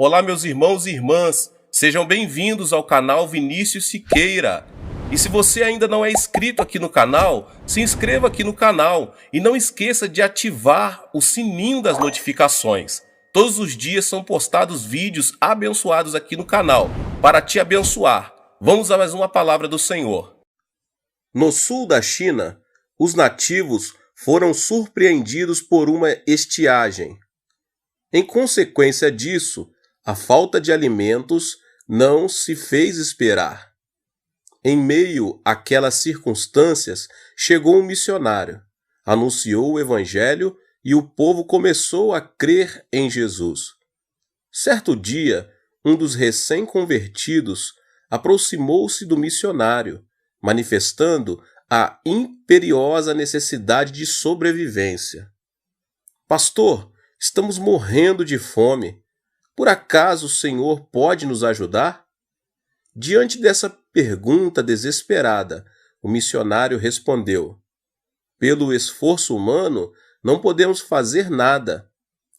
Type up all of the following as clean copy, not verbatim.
Olá, meus irmãos e irmãs, sejam bem-vindos ao canal Vinícius Siqueira. E se você ainda não é inscrito aqui no canal, se inscreva aqui no canal e não esqueça de ativar o sininho das notificações. Todos os dias são postados vídeos abençoados aqui no canal, para te abençoar. Vamos a mais uma palavra do Senhor. No sul da China, os nativos foram surpreendidos por uma estiagem. Em consequência disso, a falta de alimentos não se fez esperar. Em meio àquelas circunstâncias, chegou um missionário, anunciou o evangelho e o povo começou a crer em Jesus. Certo dia, um dos recém-convertidos aproximou-se do missionário, manifestando a imperiosa necessidade de sobrevivência. Pastor, estamos morrendo de fome. Por acaso o Senhor pode nos ajudar? Diante dessa pergunta desesperada, o missionário respondeu: pelo esforço humano, não podemos fazer nada.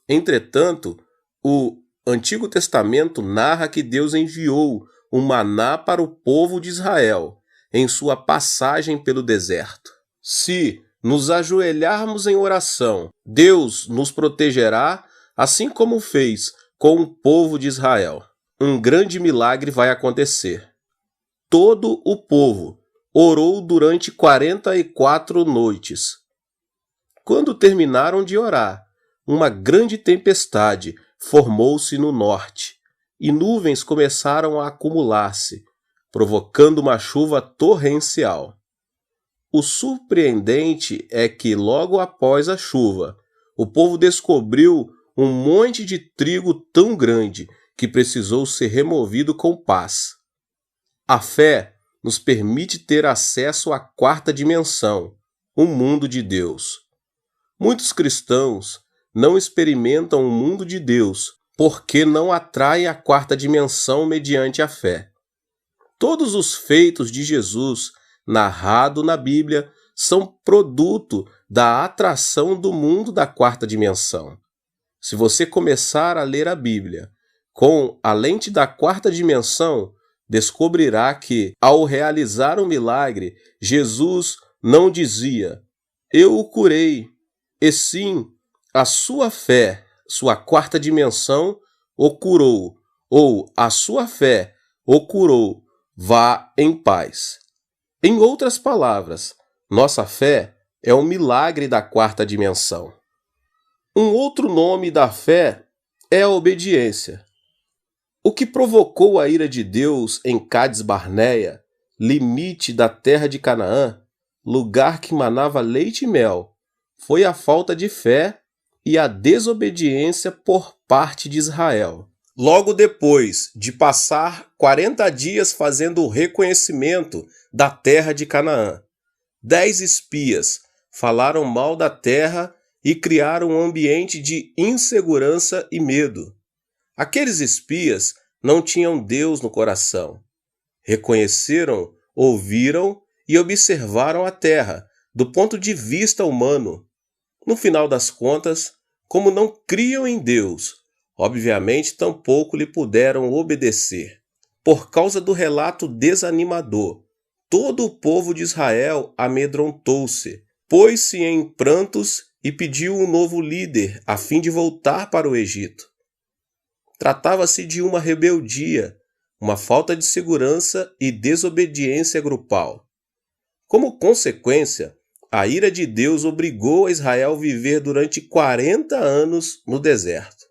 Entretanto, o Antigo Testamento narra que Deus enviou o maná para o povo de Israel em sua passagem pelo deserto. Se nos ajoelharmos em oração, Deus nos protegerá, assim como fez com o povo de Israel. Um grande milagre vai acontecer. Todo o povo orou durante 44 noites. Quando terminaram de orar, uma grande tempestade formou-se no norte e nuvens começaram a acumular-se, provocando uma chuva torrencial. O surpreendente é que, logo após a chuva, o povo descobriu um monte de trigo tão grande que precisou ser removido com pás. A fé nos permite ter acesso à quarta dimensão, o mundo de Deus. Muitos cristãos não experimentam o mundo de Deus porque não atraem a quarta dimensão mediante a fé. Todos os feitos de Jesus, narrado na Bíblia, são produto da atração do mundo da quarta dimensão. Se você começar a ler a Bíblia com a lente da quarta dimensão, descobrirá que, ao realizar um milagre, Jesus não dizia: eu o curei, e sim, a sua fé, sua quarta dimensão, o curou, ou a sua fé o curou, vá em paz. Em outras palavras, nossa fé é um milagre da quarta dimensão. Um outro nome da fé é a obediência. O que provocou a ira de Deus em Cádiz Barneia, limite da terra de Canaã, lugar que manava leite e mel, foi a falta de fé e a desobediência por parte de Israel. Logo depois de passar 40 dias fazendo o reconhecimento da terra de Canaã, 10 espias falaram mal da terra e criaram um ambiente de insegurança e medo. Aqueles espias não tinham Deus no coração. Reconheceram, ouviram e observaram a terra do ponto de vista humano. No final das contas, como não criam em Deus, obviamente tampouco lhe puderam obedecer. Por causa do relato desanimador, todo o povo de Israel amedrontou-se, pôs-se em prantos e pediu um novo líder a fim de voltar para o Egito. Tratava-se de uma rebeldia, uma falta de segurança e desobediência grupal. Como consequência, a ira de Deus obrigou a Israel a viver durante 40 anos no deserto.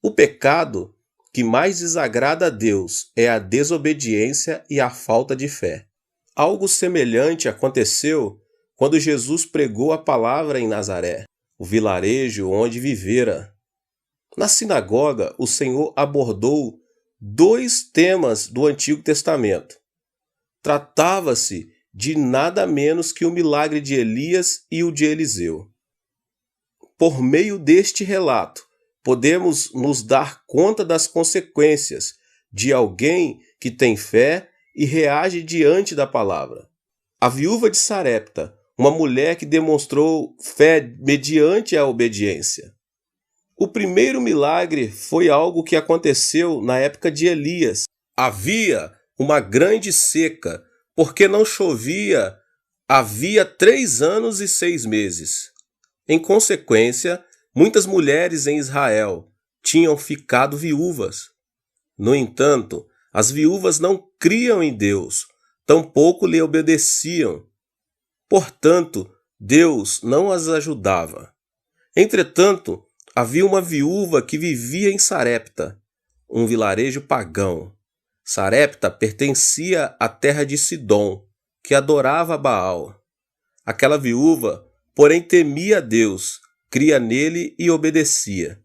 O pecado que mais desagrada a Deus é a desobediência e a falta de fé. Algo semelhante aconteceu quando Jesus pregou a palavra em Nazaré, o vilarejo onde vivera. Na sinagoga, o Senhor abordou 2 temas do Antigo Testamento. Tratava-se de nada menos que o milagre de Elias e o de Eliseu. Por meio deste relato, podemos nos dar conta das consequências de alguém que tem fé e reage diante da palavra. A viúva de Sarepta, uma mulher que demonstrou fé mediante a obediência. O primeiro milagre foi algo que aconteceu na época de Elias. Havia uma grande seca, porque não chovia havia 3 anos e 6 meses. Em consequência, muitas mulheres em Israel tinham ficado viúvas. No entanto, as viúvas não criam em Deus, tampouco lhe obedeciam. Portanto, Deus não as ajudava. Entretanto, havia uma viúva que vivia em Sarepta, um vilarejo pagão. Sarepta pertencia à terra de Sidom, que adorava Baal. Aquela viúva, porém, temia a Deus, cria nele e obedecia.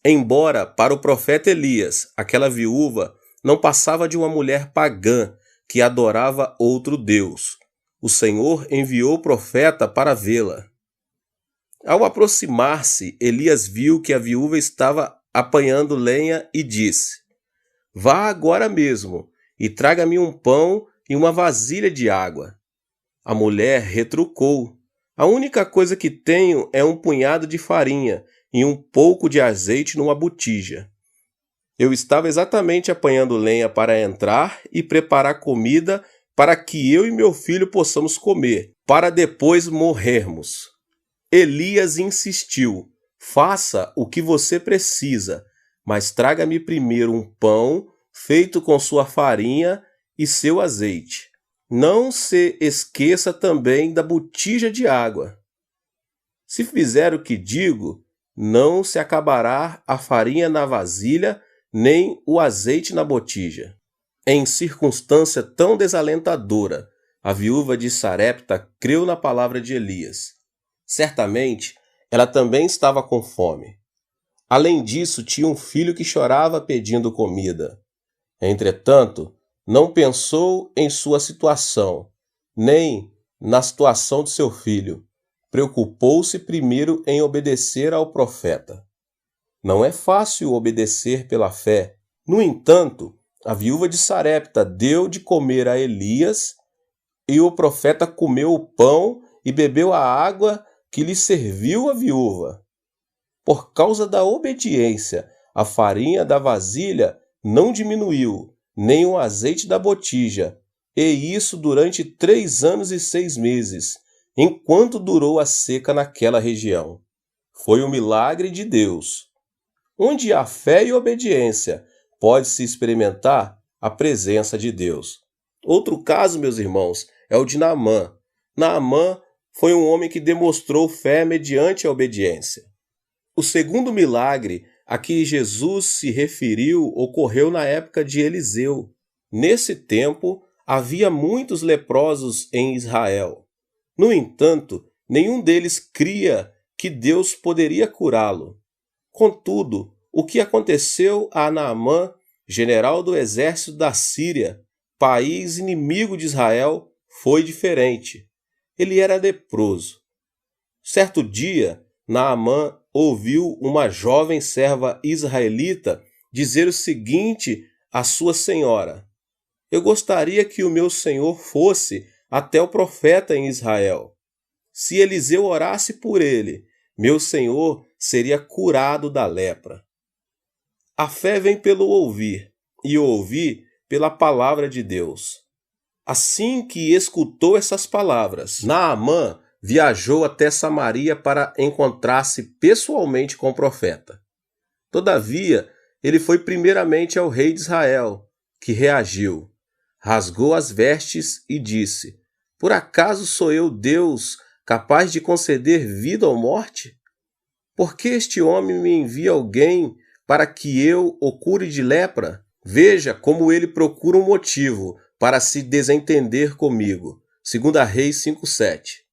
Embora, para o profeta Elias, aquela viúva não passava de uma mulher pagã que adorava outro Deus, o Senhor enviou o profeta para vê-la. Ao aproximar-se, Elias viu que a viúva estava apanhando lenha e disse: "Vá agora mesmo e traga-me um pão e uma vasilha de água." A mulher retrucou: "A única coisa que tenho é um punhado de farinha e um pouco de azeite numa botija. Eu estava exatamente apanhando lenha para entrar e preparar comida para que eu e meu filho possamos comer, para depois morrermos." Elias insistiu: "Faça o que você precisa, mas traga-me primeiro um pão feito com sua farinha e seu azeite. Não se esqueça também da botija de água. Se fizer o que digo, não se acabará a farinha na vasilha, nem o azeite na botija." Em circunstância tão desalentadora, a viúva de Sarepta creu na palavra de Elias. Certamente, ela também estava com fome. Além disso, tinha um filho que chorava pedindo comida. Entretanto, não pensou em sua situação, nem na situação de seu filho. Preocupou-se primeiro em obedecer ao profeta. Não é fácil obedecer pela fé. No entanto, a viúva de Sarepta deu de comer a Elias, e o profeta comeu o pão e bebeu a água que lhe serviu a viúva. Por causa da obediência, a farinha da vasilha não diminuiu, nem o azeite da botija, e isso durante 3 anos e 6 meses, enquanto durou a seca naquela região. Foi um milagre de Deus. Onde há fé e obediência, pode-se experimentar a presença de Deus. Outro caso, meus irmãos, é o de Naamã. Naamã foi um homem que demonstrou fé mediante a obediência. O segundo milagre a que Jesus se referiu ocorreu na época de Eliseu. Nesse tempo, havia muitos leprosos em Israel. No entanto, nenhum deles cria que Deus poderia curá-lo. Contudo, o que aconteceu a Naamã, general do exército da Síria, país inimigo de Israel, foi diferente. Ele era leproso. Certo dia, Naamã ouviu uma jovem serva israelita dizer o seguinte à sua senhora: "Eu gostaria que o meu senhor fosse até o profeta em Israel. Se Eliseu orasse por ele, meu senhor seria curado da lepra." A fé vem pelo ouvir, e o ouvir pela palavra de Deus. Assim que escutou essas palavras, Naamã viajou até Samaria para encontrar-se pessoalmente com o profeta. Todavia, ele foi primeiramente ao rei de Israel, que reagiu, rasgou as vestes e disse: "Por acaso sou eu Deus capaz de conceder vida ou morte? Por que este homem me envia alguém para que eu o cure de lepra? Veja como ele procura um motivo para se desentender comigo." 2 Reis 5:7.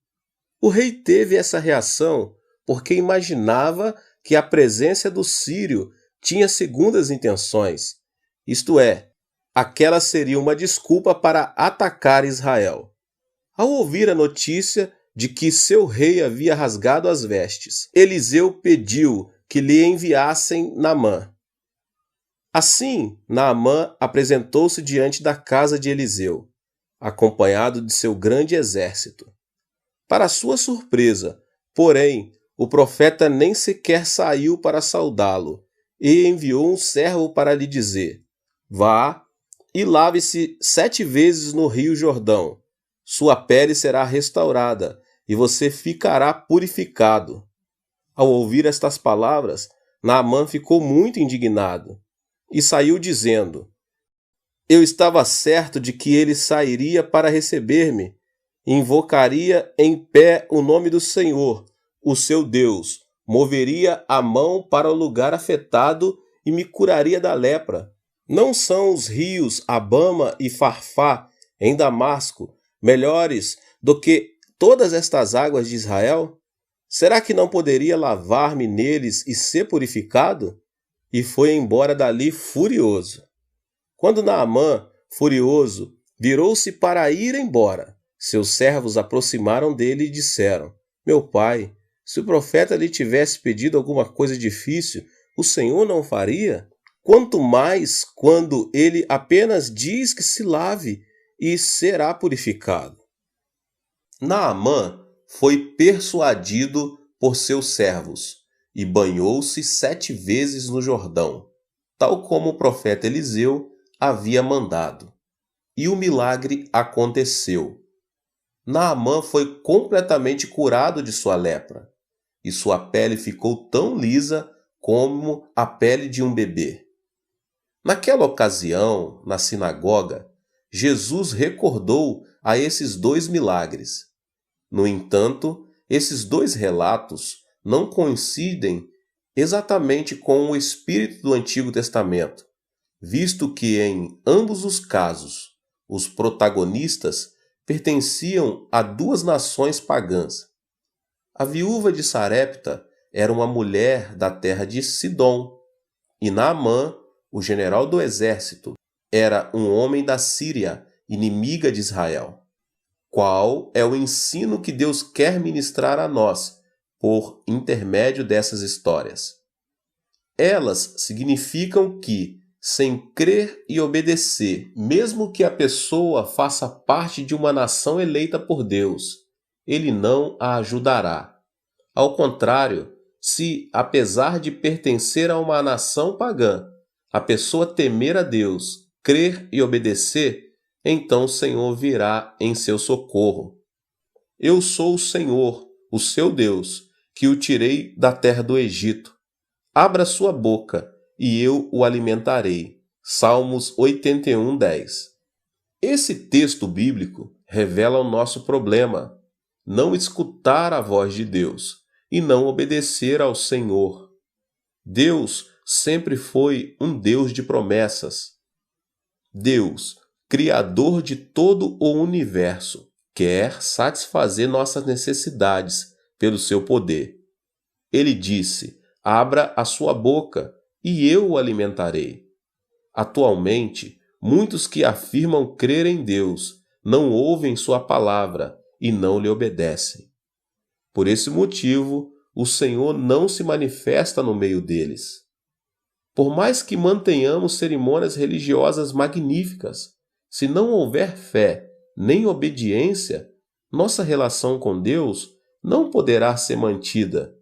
O rei teve essa reação porque imaginava que a presença do sírio tinha segundas intenções, isto é, aquela seria uma desculpa para atacar Israel. Ao ouvir a notícia de que seu rei havia rasgado as vestes, Eliseu pediu que lhe enviassem Naamã. Assim, Naamã apresentou-se diante da casa de Eliseu, acompanhado de seu grande exército. Para sua surpresa, porém, o profeta nem sequer saiu para saudá-lo, e enviou um servo para lhe dizer: vá e lave-se 7 vezes no rio Jordão. Sua pele será restaurada, e você ficará purificado. Ao ouvir estas palavras, Naamã ficou muito indignado, e saiu dizendo: eu estava certo de que ele sairia para receber-me, invocaria em pé o nome do Senhor, o seu Deus, moveria a mão para o lugar afetado e me curaria da lepra. Não são os rios Abama e Farfá, em Damasco, melhores do que todas estas águas de Israel? Será que não poderia lavar-me neles e ser purificado? E foi embora dali furioso. Quando Naamã, furioso, virou-se para ir embora, seus servos aproximaram dele e disseram: meu pai, se o profeta lhe tivesse pedido alguma coisa difícil, o Senhor não o faria? Quanto mais quando ele apenas diz que se lave e será purificado. Naamã foi persuadido por seus servos e banhou-se 7 vezes no Jordão, tal como o profeta Eliseu havia mandado. E o milagre aconteceu. Naamã foi completamente curado de sua lepra, e sua pele ficou tão lisa como a pele de um bebê. Naquela ocasião, na sinagoga, Jesus recordou a esses 2 milagres. No entanto, esses 2 relatos não coincidem exatamente com o espírito do Antigo Testamento, visto que em ambos os casos, os protagonistas pertenciam a 2 nações pagãs. A viúva de Sarepta era uma mulher da terra de Sidom, e Naamã, o general do exército, era um homem da Síria, inimiga de Israel. Qual é o ensino que Deus quer ministrar a nós por intermédio dessas histórias? Elas significam que, sem crer e obedecer, mesmo que a pessoa faça parte de uma nação eleita por Deus, ele não a ajudará. Ao contrário, se, apesar de pertencer a uma nação pagã, a pessoa temer a Deus, crer e obedecer, então o Senhor virá em seu socorro. Eu sou o Senhor, o seu Deus, que o tirei da terra do Egito. Abra sua boca, e eu o alimentarei. Salmos 81:10. Esse texto bíblico revela o nosso problema: não escutar a voz de Deus e não obedecer ao Senhor. Deus sempre foi um Deus de promessas. Deus, Criador de todo o universo, quer satisfazer nossas necessidades pelo seu poder. Ele disse: abra a sua boca e eu o alimentarei. Atualmente, muitos que afirmam crer em Deus não ouvem sua palavra e não lhe obedecem. Por esse motivo, o Senhor não se manifesta no meio deles. Por mais que mantenhamos cerimônias religiosas magníficas, se não houver fé nem obediência, nossa relação com Deus não poderá ser mantida.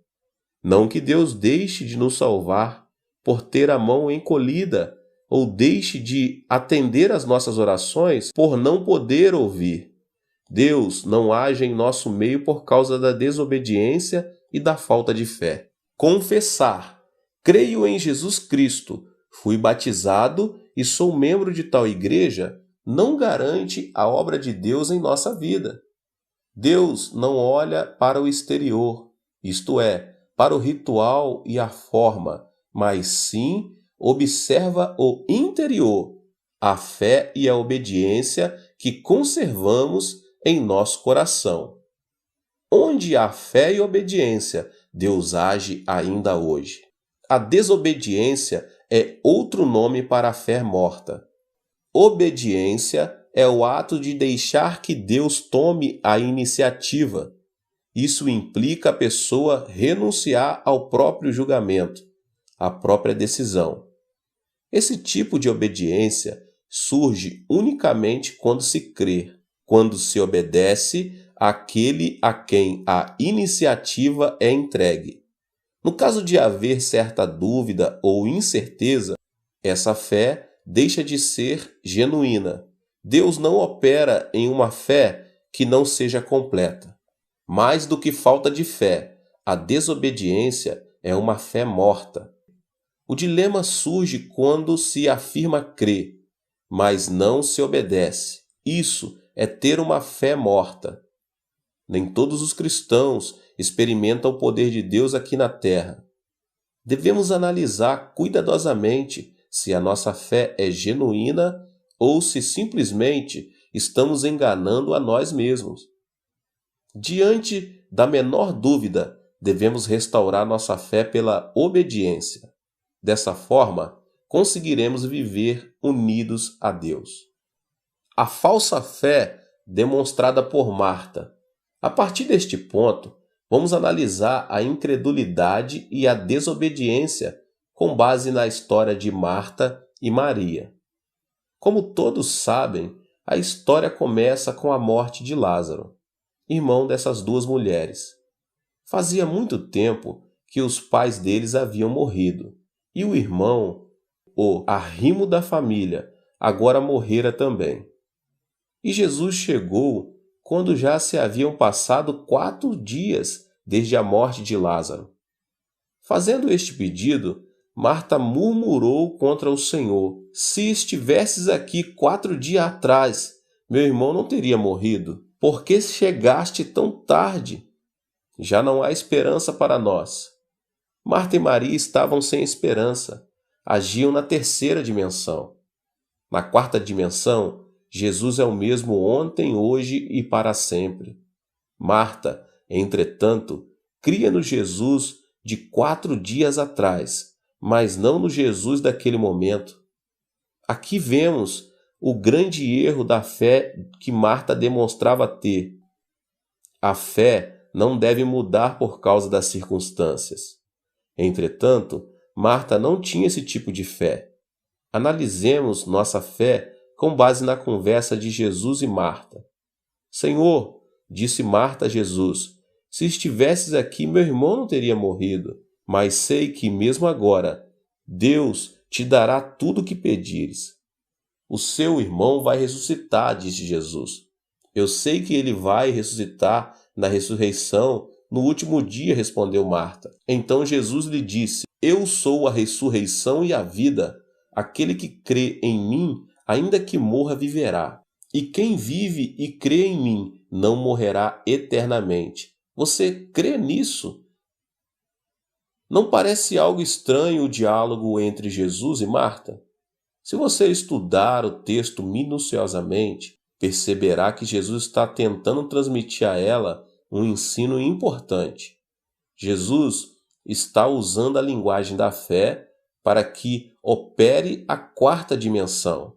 Não que Deus deixe de nos salvar por ter a mão encolhida, ou deixe de atender às nossas orações por não poder ouvir. Deus não age em nosso meio por causa da desobediência e da falta de fé. Confessar: creio em Jesus Cristo, fui batizado e sou membro de tal igreja, não garante a obra de Deus em nossa vida. Deus não olha para o exterior, isto é, para o ritual e a forma, mas sim observa o interior, a fé e a obediência que conservamos em nosso coração. Onde há fé e obediência, Deus age ainda hoje. A desobediência é outro nome para a fé morta. Obediência é o ato de deixar que Deus tome a iniciativa. Isso implica a pessoa renunciar ao próprio julgamento, à própria decisão. Esse tipo de obediência surge unicamente quando se crê, quando se obedece àquele a quem a iniciativa é entregue. No caso de haver certa dúvida ou incerteza, essa fé deixa de ser genuína. Deus não opera em uma fé que não seja completa. Mais do que falta de fé, a desobediência é uma fé morta. O dilema surge quando se afirma crer, mas não se obedece. Isso é ter uma fé morta. Nem todos os cristãos experimentam o poder de Deus aqui na terra. Devemos analisar cuidadosamente se a nossa fé é genuína ou se simplesmente estamos enganando a nós mesmos. Diante da menor dúvida, devemos restaurar nossa fé pela obediência. Dessa forma, conseguiremos viver unidos a Deus. A falsa fé demonstrada por Marta. A partir deste ponto, vamos analisar a incredulidade e a desobediência com base na história de Marta e Maria. Como todos sabem, a história começa com a morte de Lázaro, irmão dessas duas mulheres. Fazia muito tempo que os pais deles haviam morrido, e o irmão, o arrimo da família, agora morrera também. E Jesus chegou quando já se haviam passado 4 dias desde a morte de Lázaro. Fazendo este pedido, Marta murmurou contra o Senhor: se estivesses aqui 4 dias atrás, meu irmão não teria morrido. Por que chegaste tão tarde? Já não há esperança para nós. Marta e Maria estavam sem esperança. Agiam na 3ª dimensão. Na 4ª dimensão, Jesus é o mesmo ontem, hoje e para sempre. Marta, entretanto, cria no Jesus de 4 dias atrás, mas não no Jesus daquele momento. Aqui vemos o grande erro da fé que Marta demonstrava ter. A fé não deve mudar por causa das circunstâncias. Entretanto, Marta não tinha esse tipo de fé. Analisemos nossa fé com base na conversa de Jesus e Marta. Senhor, disse Marta a Jesus, se estivesses aqui, meu irmão não teria morrido, mas sei que mesmo agora, Deus te dará tudo o que pedires. O seu irmão vai ressuscitar, disse Jesus. Eu sei que ele vai ressuscitar na ressurreição no último dia, respondeu Marta. Então Jesus lhe disse, eu sou a ressurreição e a vida. Aquele que crê em mim, ainda que morra, viverá. E quem vive e crê em mim, não morrerá eternamente. Você crê nisso? Não parece algo estranho o diálogo entre Jesus e Marta? Se você estudar o texto minuciosamente, perceberá que Jesus está tentando transmitir a ela um ensino importante. Jesus está usando a linguagem da fé para que opere a 4ª dimensão.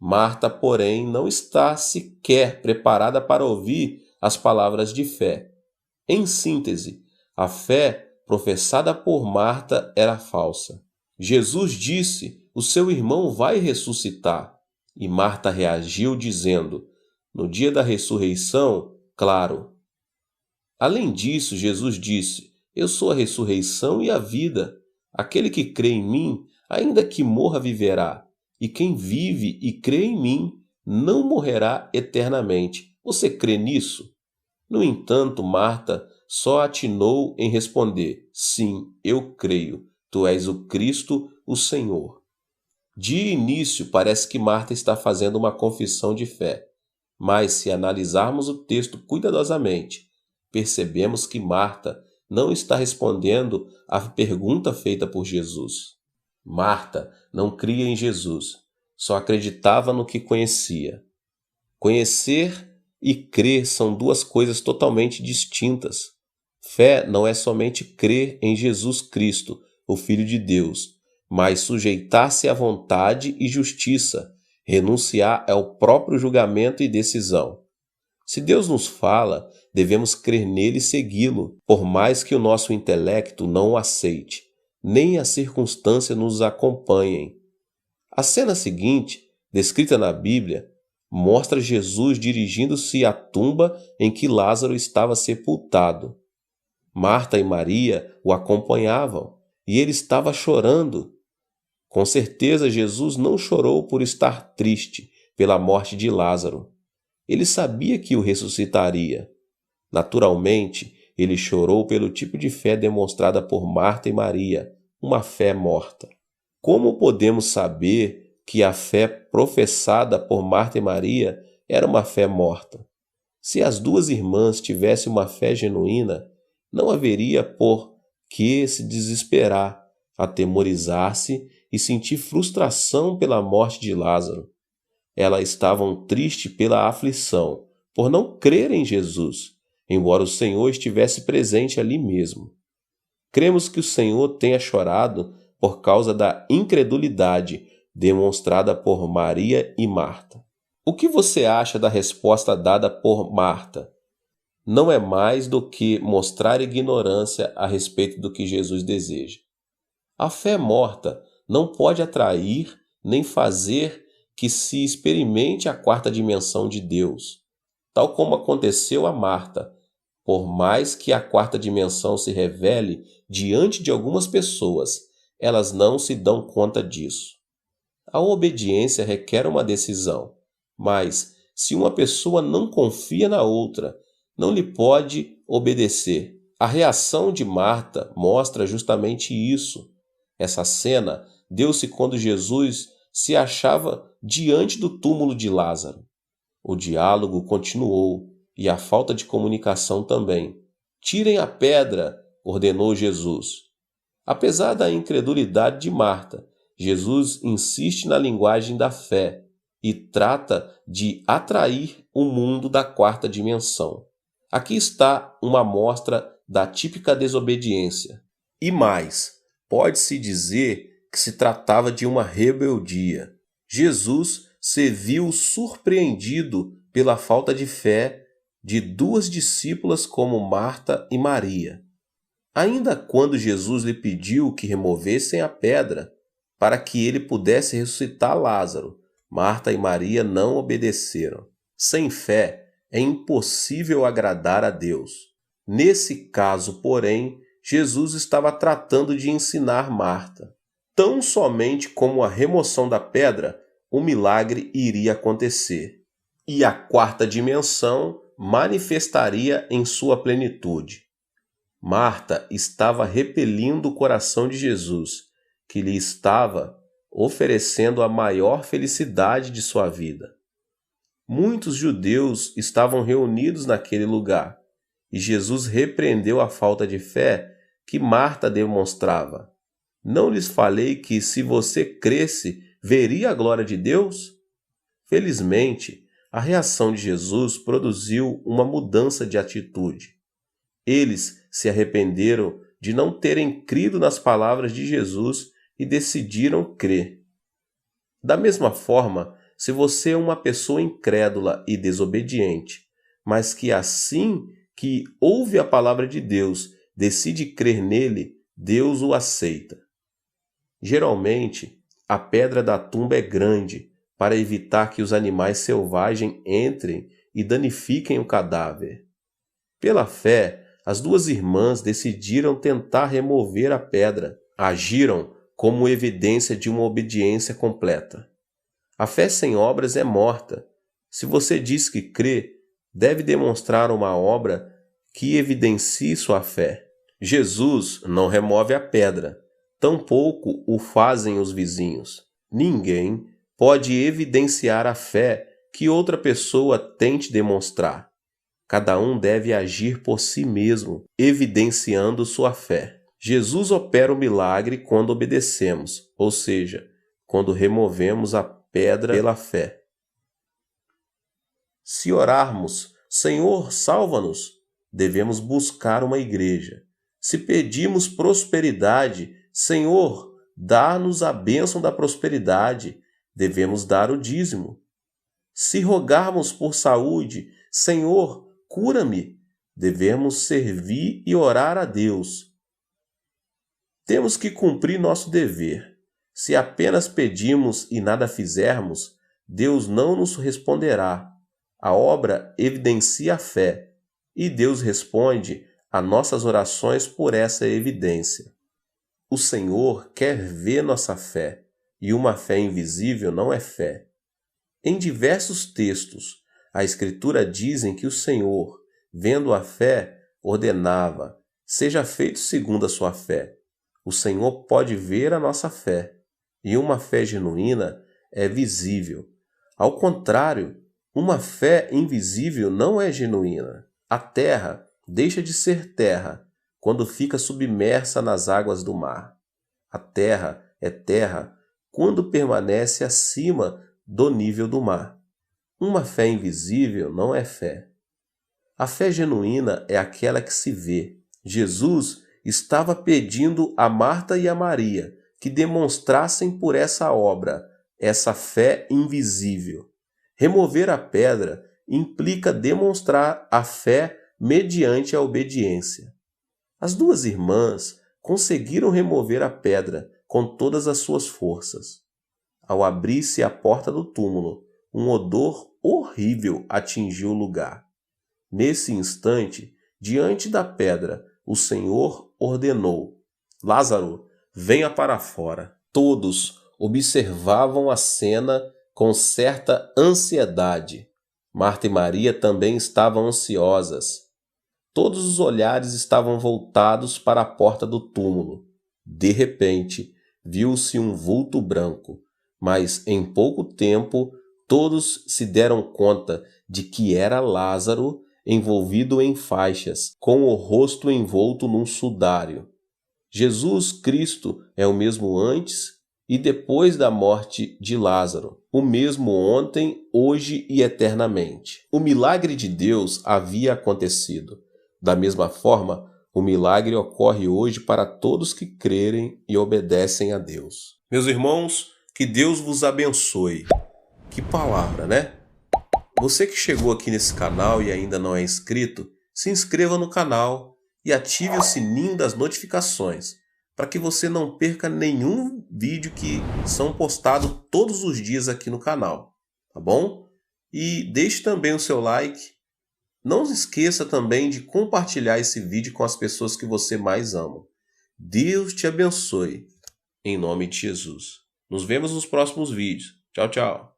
Marta, porém, não está sequer preparada para ouvir as palavras de fé. Em síntese, a fé professada por Marta era falsa. Jesus disse, o seu irmão vai ressuscitar. E Marta reagiu dizendo, no dia da ressurreição, claro. Além disso, Jesus disse, eu sou a ressurreição e a vida. Aquele que crê em mim, ainda que morra, viverá. E quem vive e crê em mim, não morrerá eternamente. Você crê nisso? No entanto, Marta só atinou em responder, sim, eu creio, tu és o Cristo, o Senhor. De início, parece que Marta está fazendo uma confissão de fé, mas se analisarmos o texto cuidadosamente, percebemos que Marta não está respondendo à pergunta feita por Jesus. Marta não cria em Jesus, só acreditava no que conhecia. Conhecer e crer são 2 coisas totalmente distintas. Fé não é somente crer em Jesus Cristo, o Filho de Deus, mas sujeitar-se à vontade e justiça, renunciar ao próprio julgamento e decisão. Se Deus nos fala, devemos crer nele e segui-lo, por mais que o nosso intelecto não o aceite, nem as circunstâncias nos acompanhem. A cena seguinte, descrita na Bíblia, mostra Jesus dirigindo-se à tumba em que Lázaro estava sepultado. Marta e Maria o acompanhavam e ele estava chorando. Com certeza, Jesus não chorou por estar triste pela morte de Lázaro. Ele sabia que o ressuscitaria. Naturalmente, ele chorou pelo tipo de fé demonstrada por Marta e Maria, uma fé morta. Como podemos saber que a fé professada por Marta e Maria era uma fé morta? Se as duas irmãs tivessem uma fé genuína, não haveria por que se desesperar, atemorizar-se e sentir frustração pela morte de Lázaro. Elas estavam tristes pela aflição, por não crer em Jesus, embora o Senhor estivesse presente ali mesmo. Cremos que o Senhor tenha chorado por causa da incredulidade demonstrada por Maria e Marta. O que você acha da resposta dada por Marta? Não é mais do que mostrar ignorância a respeito do que Jesus deseja. A fé morta não pode atrair nem fazer que se experimente a quarta dimensão de Deus, tal como aconteceu a Marta, por mais que a quarta dimensão se revele diante de algumas pessoas, elas não se dão conta disso. A obediência requer uma decisão, mas se uma pessoa não confia na outra, não lhe pode obedecer. A reação de Marta mostra justamente isso. Essa cena deu-se quando Jesus se achava diante do túmulo de Lázaro. O diálogo continuou e a falta de comunicação também. "Tirem a pedra", ordenou Jesus. Apesar da incredulidade de Marta, Jesus insiste na linguagem da fé e trata de atrair o mundo da quarta dimensão. Aqui está uma amostra da típica desobediência. E mais, pode-se dizer que se tratava de uma rebeldia. Jesus se viu surpreendido pela falta de fé de duas discípulas como Marta e Maria. Ainda quando Jesus lhe pediu que removessem a pedra para que ele pudesse ressuscitar Lázaro, Marta e Maria não obedeceram. Sem fé, é impossível agradar a Deus. Nesse caso, porém, Jesus estava tratando de ensinar Marta. Tão somente como a remoção da pedra, o milagre iria acontecer. E a quarta dimensão manifestaria em sua plenitude. Marta estava repelindo o coração de Jesus, que lhe estava oferecendo a maior felicidade de sua vida. Muitos judeus estavam reunidos naquele lugar, e Jesus repreendeu a falta de fé que Marta demonstrava. "Não lhes falei que, se você cresce, veria a glória de Deus?" Felizmente, a reação de Jesus produziu uma mudança de atitude. Eles se arrependeram de não terem crido nas palavras de Jesus e decidiram crer. Da mesma forma, se você é uma pessoa incrédula e desobediente, mas que assim que ouve a palavra de Deus, decide crer nele, Deus o aceita. Geralmente, a pedra da tumba é grande para evitar que os animais selvagens entrem e danifiquem o cadáver. Pela fé, as duas irmãs decidiram tentar remover a pedra. Agiram como evidência de uma obediência completa. A fé sem obras é morta. Se você diz que crê, deve demonstrar uma obra que evidencie sua fé. Jesus não remove a pedra, tampouco o fazem os vizinhos. Ninguém pode evidenciar a fé que outra pessoa tente demonstrar. Cada um deve agir por si mesmo, evidenciando sua fé. Jesus opera o milagre quando obedecemos, ou seja, quando removemos a pedra pela fé. Se orarmos, "Senhor, salva-nos", devemos buscar uma igreja. Se pedimos prosperidade, "Senhor, dá-nos a bênção da prosperidade", devemos dar o dízimo. Se rogarmos por saúde, "Senhor, cura-me", devemos servir e orar a Deus. Temos que cumprir nosso dever. Se apenas pedimos e nada fizermos, Deus não nos responderá. A obra evidencia a fé, e Deus responde a nossas orações por essa evidência. O Senhor quer ver nossa fé, e uma fé invisível não é fé. Em diversos textos, a Escritura dizem que o Senhor, vendo a fé, ordenava: seja feito segundo a sua fé. O Senhor pode ver a nossa fé, e uma fé genuína é visível. Ao contrário, uma fé invisível não é genuína. A terra deixa de ser terra quando fica submersa nas águas do mar. A terra é terra quando permanece acima do nível do mar. Uma fé invisível não é fé. A fé genuína é aquela que se vê. Jesus estava pedindo a Marta e a Maria que demonstrassem por essa obra essa fé invisível. Remover a pedra implica demonstrar a fé mediante a obediência. As duas irmãs conseguiram remover a pedra com todas as suas forças. Ao abrir-se a porta do túmulo, um odor horrível atingiu o lugar. Nesse instante, diante da pedra, o Senhor ordenou: Lázaro, venha para fora. Todos observavam a cena com certa ansiedade. Marta e Maria também estavam ansiosas. Todos os olhares estavam voltados para a porta do túmulo. De repente, viu-se um vulto branco, mas em pouco tempo todos se deram conta de que era Lázaro envolvido em faixas, com o rosto envolto num sudário. Jesus Cristo é o mesmo antes e depois da morte de Lázaro, o mesmo ontem, hoje e eternamente. O milagre de Deus havia acontecido. Da mesma forma, o milagre ocorre hoje para todos que crerem e obedecem a Deus. Meus irmãos, que Deus vos abençoe. Que palavra, né? Você que chegou aqui nesse canal e ainda não é inscrito, se inscreva no canal e ative o sininho das notificações, para que você não perca nenhum vídeo que são postados todos os dias aqui no canal, tá bom? E deixe também o seu like. Não se esqueça também de compartilhar esse vídeo com as pessoas que você mais ama. Deus te abençoe, em nome de Jesus. Nos vemos nos próximos vídeos. Tchau, tchau.